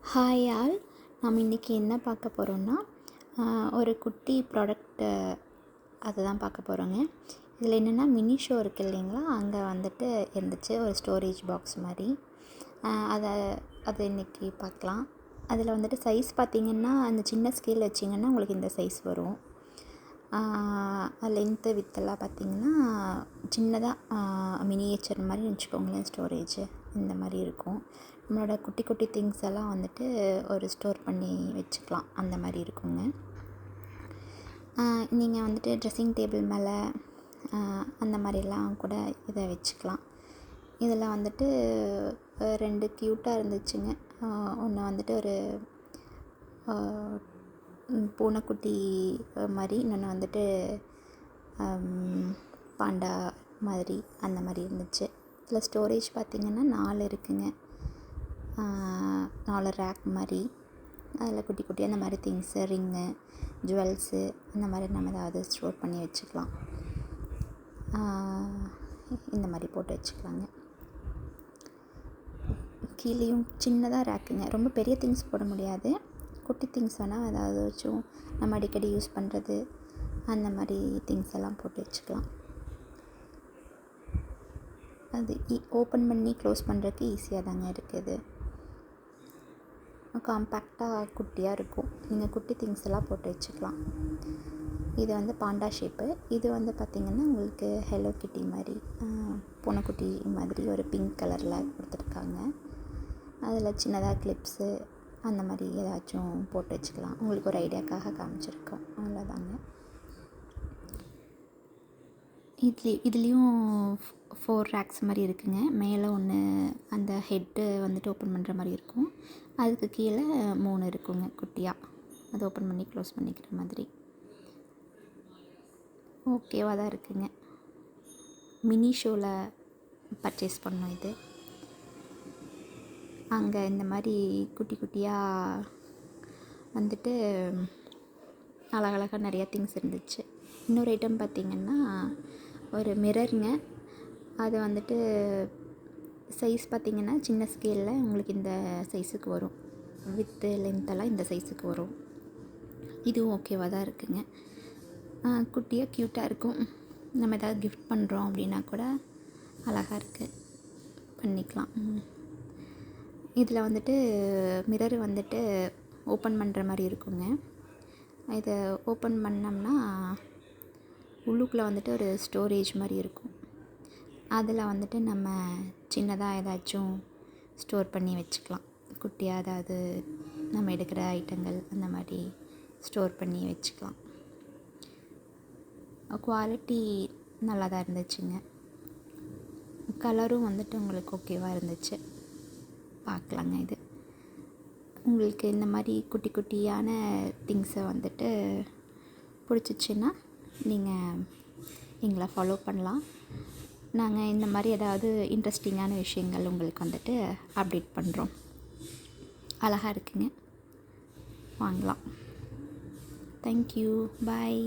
Hi all, நம்ம இன்றைக்கி என்ன பார்க்க போகிறோம்னா ஒரு குட்டி ப்ராடக்ட்டு அதை தான் பார்க்க போகிறோங்க. இதில் என்னென்னா மினி ஷோ இருக்குது இல்லைங்களா, அங்கே வந்துட்டு இருந்துச்சு ஒரு ஸ்டோரேஜ் பாக்ஸ் மாதிரி. அதை அதை இன்றைக்கி பார்க்கலாம். அதில் வந்துட்டு சைஸ் பார்த்திங்கன்னா அந்த சின்ன ஸ்கேல் வச்சிங்கன்னா உங்களுக்கு இந்த சைஸ் வரும். லென்த்து வித்தெல்லாம் பார்த்திங்கன்னா சின்னதாக மினியேச்சர் மாதிரி வச்சுக்கோங்களேன். ஸ்டோரேஜு இந்த மாதிரி இருக்கும். நம்மளோட குட்டி குட்டி திங்ஸ் எல்லாம் வந்துட்டு ஒரு ஸ்டோர் பண்ணி வச்சுக்கலாம், அந்த மாதிரி இருக்குங்க. நீங்கள் வந்துட்டு ட்ரெஸ்ஸிங் டேபிள் மேலே அந்த மாதிரிலாம் கூட இதை வச்சுக்கலாம். இதில் வந்துட்டு 2 க்யூட்டாக இருந்துச்சுங்க. ஒன்று வந்துட்டு ஒரு பூனைக்குட்டி மாதிரி, இன்னொன்று வந்துட்டு பாண்டா மாதிரி அந்த மாதிரி இருந்துச்சு. இதில் ஸ்டோரேஜ் பார்த்திங்கன்னா 4 இருக்குங்க. 4 ரேக் மாதிரி. அதில் குட்டி குட்டி அந்த மாதிரி திங்ஸு, ரிங்கு, ஜுவல்ஸு அந்த மாதிரி நம்ம ஏதாவது ஸ்டோர் பண்ணி வச்சுக்கலாம். இந்த மாதிரி போட்டு வச்சுக்கலாங்க. கீழேயும் சின்னதாக ரேக்குங்க. ரொம்ப பெரிய திங்ஸ் போட முடியாது. குட்டி திங்ஸ் வேணால் ஏதாவது வச்சும் நம்ம அடிக்கடி யூஸ் பண்ணுறது அந்த மாதிரி திங்ஸ் எல்லாம் போட்டு வச்சுக்கலாம். அது ஓப்பன் பண்ணி க்ளோஸ் பண்ணுறதுக்கு ஈஸியாக தாங்க இருக்குது. காம்பேக்டாக குட்டியாக இருக்கும். நீங்கள் குட்டி திங்ஸ் எல்லாம் போட்டு வச்சுக்கலாம். இது வந்து பாண்டா ஷேப்பு. இது வந்து பார்த்திங்கன்னா உங்களுக்கு ஹெலோ கிட்டி மாதிரி, பூனைக்குட்டி மாதிரி ஒரு பிங்க் கலரில் கொடுத்துருக்காங்க. அதில் சின்னதாக கிளிப்ஸு அந்த மாதிரி ஏதாச்சும் போட்டு வச்சுக்கலாம். உங்களுக்கு ஒரு ஐடியாக்காக காமிச்சிருக்கோம், அவ்வளோதாங்க. இதுலேயும் 4 ரேக்ஸ் மாதிரி இருக்குங்க. மேலே ஒன்று அந்த ஹெட்டு வந்துட்டு ஓப்பன் பண்ணுற மாதிரி இருக்கும். அதுக்கு கீழே 3 இருக்குங்க குட்டியாக. அது ஓப்பன் பண்ணி க்ளோஸ் பண்ணிக்கிற மாதிரி. ஓகேவாக தான் இருக்குங்க. மினி ஷோவில் பர்ச்சேஸ் பண்ணோம் இது. அங்கே இந்த மாதிரி குட்டி குட்டியாக வந்துட்டு அழகழகாக நிறையா திங்ஸ் இருந்துச்சு. இன்னொரு ஐட்டம் பார்த்திங்கன்னா ஒரு மிரருங்க. அது வந்துட்டு சைஸ் பார்த்திங்கன்னா சின்ன ஸ்கேலில் உங்களுக்கு இந்த சைஸுக்கு வரும். வித்து லென்த்தெல்லாம் இந்த சைஸுக்கு வரும். இதுவும் ஓகேவாக தான் இருக்குங்க. குட்டியாக க்யூட்டாக இருக்கும். நம்ம ஏதாவது கிஃப்ட் பண்ணுறோம் அப்படின்னா கூட அழகாக இருக்குது, பண்ணிக்கலாம். இதில் வந்துட்டு மிரர் வந்துட்டு ஓப்பன் பண்ணுற மாதிரி இருக்குங்க. இதை ஓப்பன் பண்ணோம்னா உள்ளுக்குள்ளே வந்துட்டு ஒரு ஸ்டோரேஜ் மாதிரி இருக்கும். அதில் வந்துட்டு நம்ம சின்னதாக ஏதாச்சும் ஸ்டோர் பண்ணி வச்சுக்கலாம். குட்டியாக ஏதாவது நம்ம எடுக்கிற ஐட்டங்கள் அந்த மாதிரி ஸ்டோர் பண்ணி வச்சுக்கலாம். குவாலிட்டி நல்லா தான் இருந்துச்சுங்க. கலரும் வந்துட்டு உங்களுக்கு ஓகேவாக இருந்துச்சு. பார்க்கலாங்க. இது உங்களுக்கு இந்த மாதிரி குட்டி குட்டியான திங்ஸை வந்துட்டு பிடிச்சிச்சின்னா நீங்கள் எங்களை ஃபாலோ பண்ணலாம். நாங்கள் இந்த மாதிரி ஏதாவது இன்ட்ரெஸ்டிங்கான விஷயங்கள் உங்களுக்கு வந்துட்டு அப்டேட் பண்ணுறோம். அழகாக இருக்குங்க, வாங்கலாம். தேங்க்யூ, பாய்.